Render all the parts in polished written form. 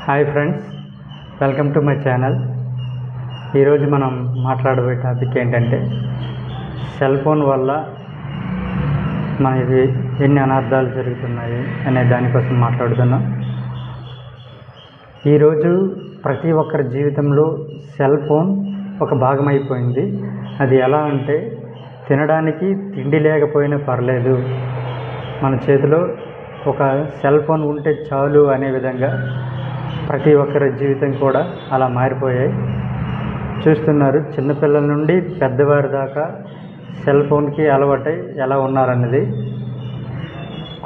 Hi friends, welcome to my channel. ఈరోజు మనం మాట్లాడబోయే topic ఏంటంటే సెల్ ఫోన్ వల్ల మనకి ఎన్ని అనర్థాలు జరుగుతున్నాయి అనే దానికోసం మాట్లాడుతున్నాం. ఈరోజు ప్రతి ఒక్కరి జీవితంలో సెల్ ఫోన్ ఒక భాగమైపోయింది. అది ఎలా అంటే తినడానికి తిండి లేకపోయినా పర్లేదు, మన చేతిలో ఒక సెల్ ఫోన్ ఉంటే చాలు అనే విధంగా ప్రతి ఒక్కరి జీవితం కూడా అలా మారిపోయాయి. చూస్తున్నారు, చిన్నపిల్లల నుండి పెద్దవారి దాకా సెల్ ఫోన్కి అలవాటై ఎలా ఉన్నారన్నది.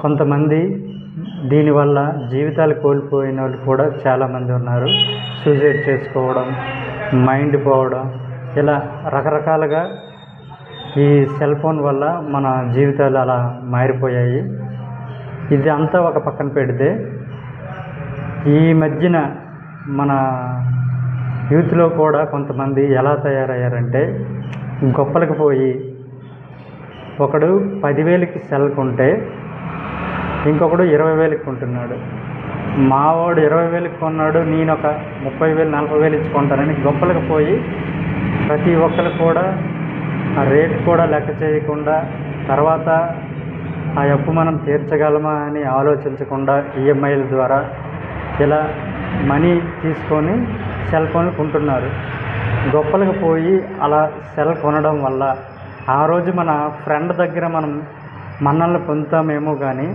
కొంతమంది దీనివల్ల జీవితాలు కోల్పోయిన వాళ్ళు కూడా చాలామంది ఉన్నారు. సూసైడ్ చేసుకోవడం, మైండ్ పోవడం, ఇలా రకరకాలుగా ఈ సెల్ ఫోన్ వల్ల మన జీవితాలు అలా మారిపోయాయి. ఇది అంతా ఒక పక్కన పెడితే ఈ మధ్యన మన యూత్లో కూడా కొంతమంది ఎలా తయారయ్యారంటే గొప్పలకు పోయి ఒకడు 10,000కి సెల్ కొంటే ఇంకొకడు 20,000కి కొంటున్నాడు. మావాడు 20,000కి కొన్నాడు, నేను ఒక 30,000 40,000 ఇచ్చి కొంటానని గొప్పలకు పోయి ప్రతి ఒక్కరు కూడా ఆ రేట్ కూడా లెక్క చేయకుండా, తర్వాత ఆ అప్పు మనం తీర్చగలమా అని ఆలోచించకుండా ఈఎంఐల ద్వారా ఇలా మనీ తీసుకొని సెల్ ఫోన్లు కొంటున్నారు. గొప్పలకు పోయి అలా సెల్ కొనడం వల్ల ఆ రోజు మన ఫ్రెండ్ దగ్గర మనం మన్నలను పొందుతామేమో కానీ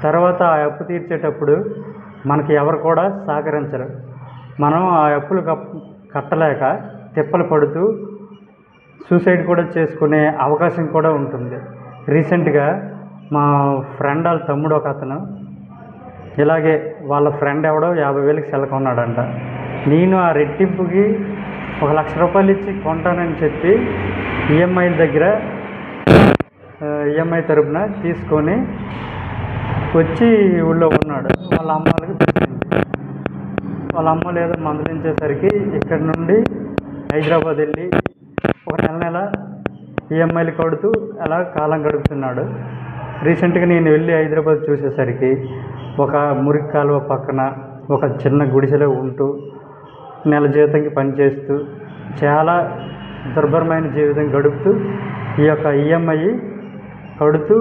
తర్వాత ఆ అప్పు తీర్చేటప్పుడు మనకి ఎవరు కూడా సహకరించరు. మనం ఆ అప్పులు కట్టలేక తిప్పలు పడుతూ సూసైడ్ కూడా చేసుకునే అవకాశం కూడా ఉంటుంది. రీసెంట్గా మా ఫ్రెండ్ వాళ్ళ తమ్ముడు ఒక అతను ఇలాగే వాళ్ళ ఫ్రెండ్ ఎవడో 50,000కి సెల్ కొన్నాడంట. నేను ఆ రెట్టింపుకి 1,00,000 రూపాయలు ఇచ్చి కొంటానని చెప్పి ఈఎంఐ తరపున తీసుకొని వచ్చి ఊళ్ళో ఉన్నాడు. వాళ్ళ అమ్మ వాళ్ళకి తెలిసింది. వాళ్ళ అమ్మ లేదో మందలించేసరికి ఇక్కడి నుండి హైదరాబాద్ వెళ్ళి ఒక నెల ఈఎంఐలు కడుతూ అలా కాలం గడుపుతున్నాడు. రీసెంట్గా నేను వెళ్ళి హైదరాబాద్ చూసేసరికి ఒక మురికి కాలువ పక్కన ఒక చిన్న గుడిసెలో ఉంటూ నెల జీతంకి పనిచేస్తూ చాలా దుర్భరమైన జీవితం గడుపుతూ ఈ యొక్క ఈఎంఐ కడుతూ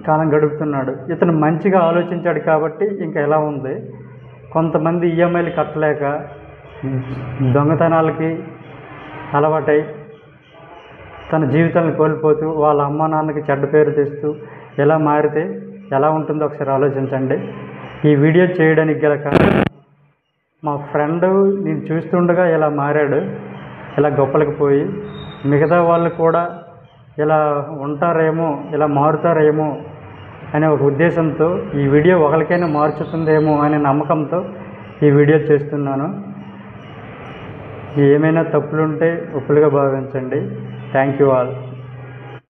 కాలం గడుపుతున్నాడు. ఇతను మంచిగా ఆలోచించాడు కాబట్టి ఇంకా ఎలా ఉంది. కొంతమంది ఈఎంఐలు కట్టలేక దొంగతనాలకి అలవాటై తన జీవితాలను కోల్పోతూ వాళ్ళ అమ్మ నాన్నకి చెడ్డ పేరు తెస్తూ ఎలా మారితే ఎలా ఉంటుందో ఒకసారి ఆలోచించండి. ఈ వీడియో చేయడానికి గల కారణం మా ఫ్రెండ్ నేను చూస్తుండగా ఇలా మారాడు, ఇలా గొప్పలకు పోయి మిగతా వాళ్ళు కూడా ఇలా ఉంటారేమో, ఇలా మారుతారేమో అనే ఒక ఉద్దేశంతో ఈ వీడియో ఒకరికైనా మార్చుతుందేమో అనే నమ్మకంతో ఈ వీడియో చేస్తున్నాను. ఏమైనా తప్పులుంటే ఒప్పులుగా భావించండి. Thank you all.